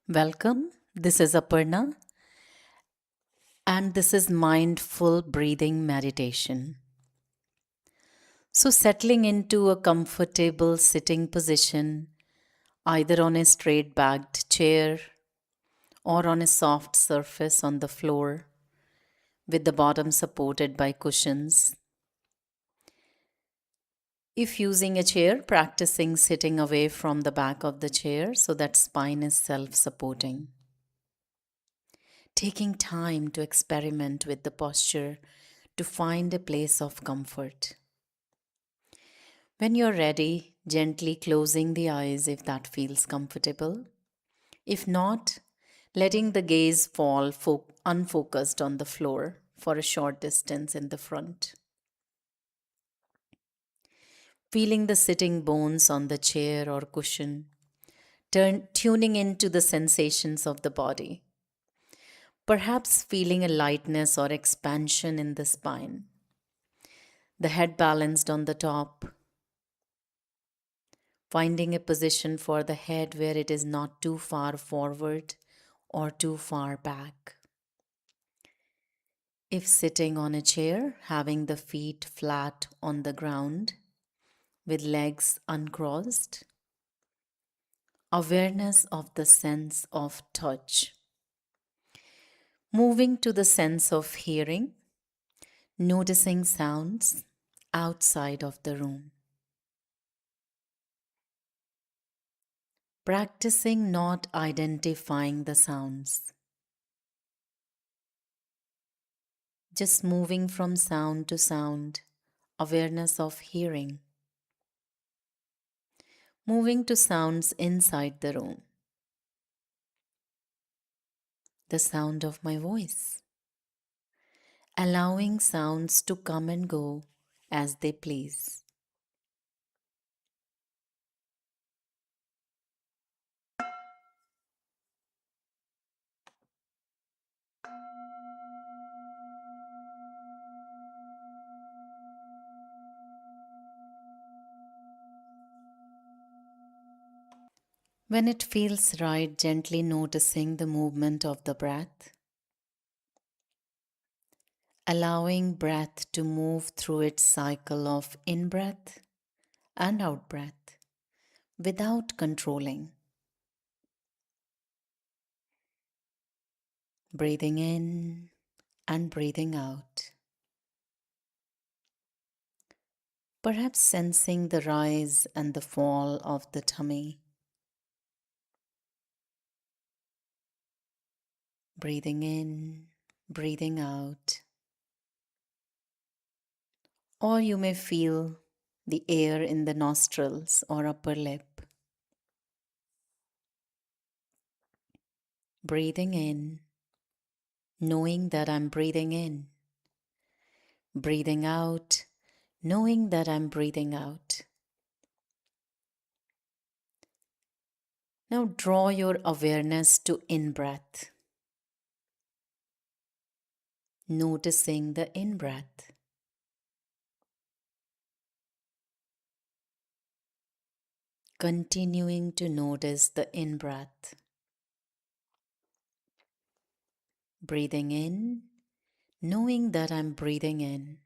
Welcome. This is Aparna, and this is mindful breathing meditation. So, settling into a comfortable sitting position, either on a straight backed chair or on a soft surface on the floor, with the bottom supported by cushions. If using a chair, practicing sitting away from the back of the chair so that spine is self supporting. Taking time to experiment with the posture to find a place of comfort. When you're ready, gently closing the eyes if that feels comfortable. If not, letting the gaze fall unfocused on the floor for a short distance in the front. Feeling the sitting bones on the chair or cushion, tuning into the sensations of the body. Perhaps feeling a lightness or expansion in the spine. The head balanced on the top, finding a position for the head where it is not too far forward or too far back. If sitting on a chair, having the feet flat on the ground with legs uncrossed, awareness of the sense of touch. Moving to the sense of hearing, noticing sounds outside of the room. Practicing not identifying the sounds. Just moving from sound to sound, awareness of hearing. Moving to sounds inside the room. The sound of my voice. Allowing sounds to come and go as they please. When it feels right, gently noticing the movement of the breath. Allowing breath to move through its cycle of in breath and out breath without controlling. Breathing in and breathing out. Perhaps sensing the rise and the fall of the tummy. Breathing in, breathing out. Or you may feel the air in the nostrils or upper lip. Breathing in, knowing that I'm breathing in. Breathing out, knowing that I'm breathing out. Now draw your awareness to in breath. Noticing the in breath. Continuing to notice the in breath. Breathing in, knowing that I'm breathing in.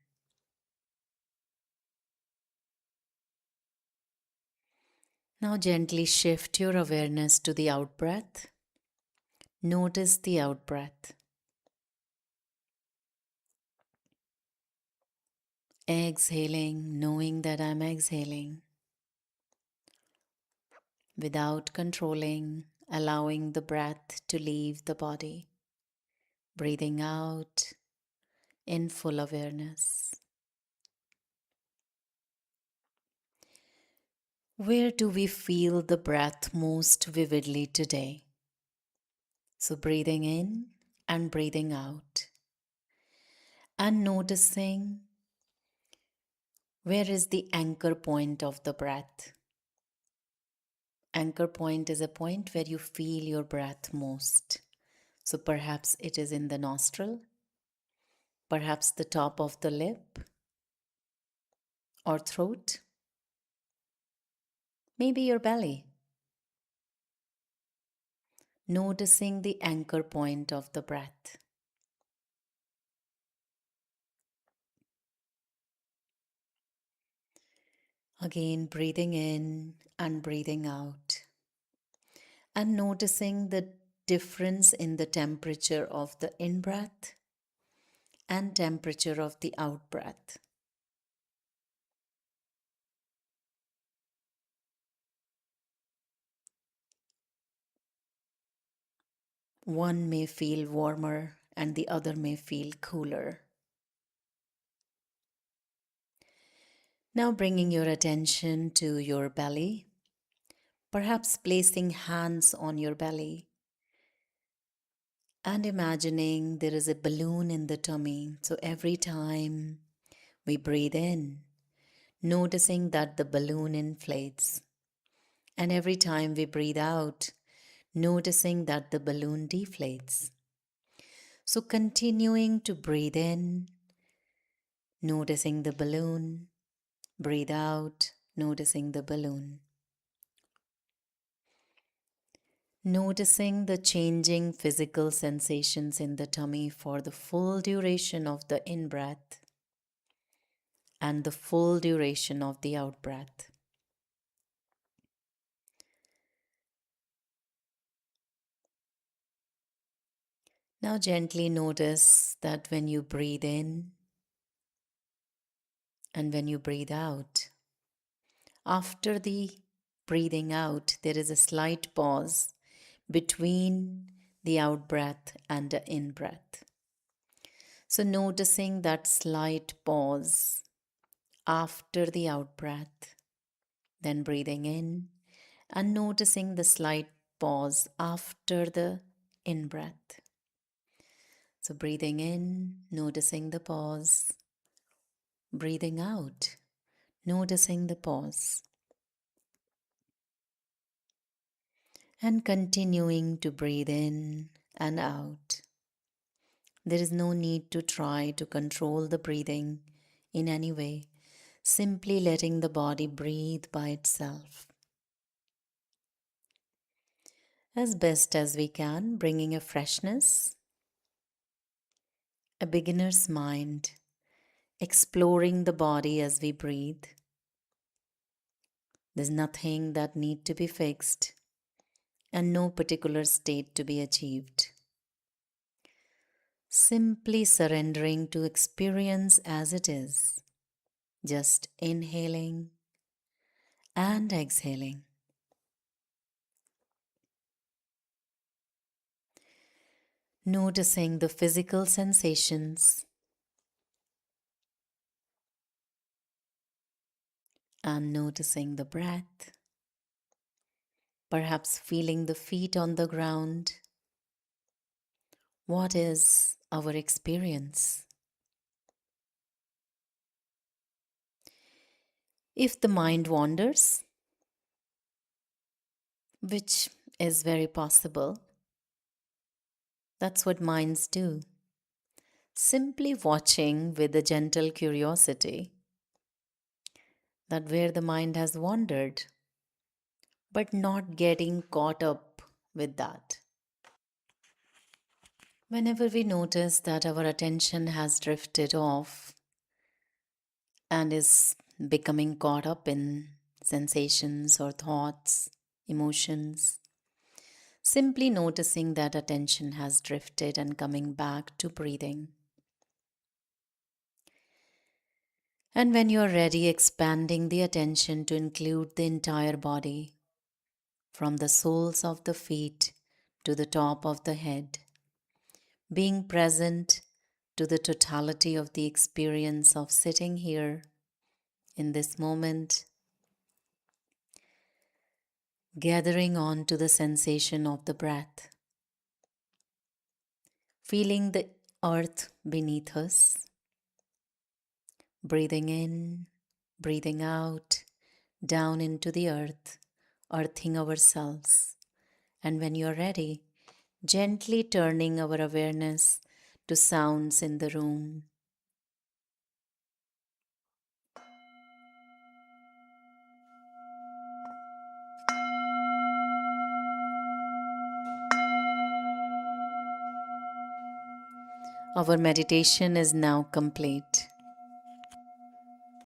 Now gently shift your awareness to the out breath. Notice the out breath. Exhaling, knowing that I'm exhaling. Without controlling, allowing the breath to leave the body. Breathing out in full awareness. Where do we feel the breath most vividly today? So breathing in and breathing out. And noticing where is the anchor point of the breath. Anchor point is a point where you feel your breath most. So perhaps it is in the nostril, perhaps the top of the lip or throat, maybe your belly. noticing the anchor point of the breath. Again, breathing in and breathing out, and noticing the difference in the temperature of the in breath and temperature of the out breath. One may feel warmer and the other may feel cooler. Now bringing your attention to your belly, perhaps placing hands on your belly and imagining there is a balloon in the tummy. So every time we breathe in, noticing that the balloon inflates. And every time we breathe out, noticing that the balloon deflates. So continuing to breathe in, noticing the balloon, breathe out, noticing the balloon. Noticing the changing physical sensations in the tummy for the full duration of the in-breath and the full duration of the out-breath. Now gently notice that when you breathe in and when you breathe out, after the breathing out, there is a slight pause between the out-breath and the in-breath. So noticing that slight pause after the out-breath, then breathing in and noticing the slight pause after the in-breath. So breathing in, noticing the pause, breathing out, noticing the pause, and continuing to breathe in and out. There is no need to try to control the breathing in any way, simply letting the body breathe by itself. As best as we can, bringing a freshness, a beginner's mind, exploring the body as we breathe. There's nothing that need to be fixed and no particular state to be achieved. Simply surrendering to experience as it is, just inhaling and exhaling. Noticing the physical sensations and noticing the breath, perhaps feeling the feet on the ground. What is our experience? If the mind wanders, which is very possible, that's what minds do. Simply watching with a gentle curiosity that where the mind has wandered, but not getting caught up with that. Whenever we notice that our attention has drifted off and is becoming caught up in sensations or thoughts, emotions, simply noticing that attention has drifted and coming back to breathing. And when you are ready, expanding the attention to include the entire body, from the soles of the feet to the top of the head, being present to the totality of the experience of sitting here in this moment, gathering on to the sensation of the breath, feeling the earth beneath us, breathing in, breathing out, down into the earth, earthing ourselves. And when you're ready, gently turning our awareness to sounds in the room. Our meditation is now complete.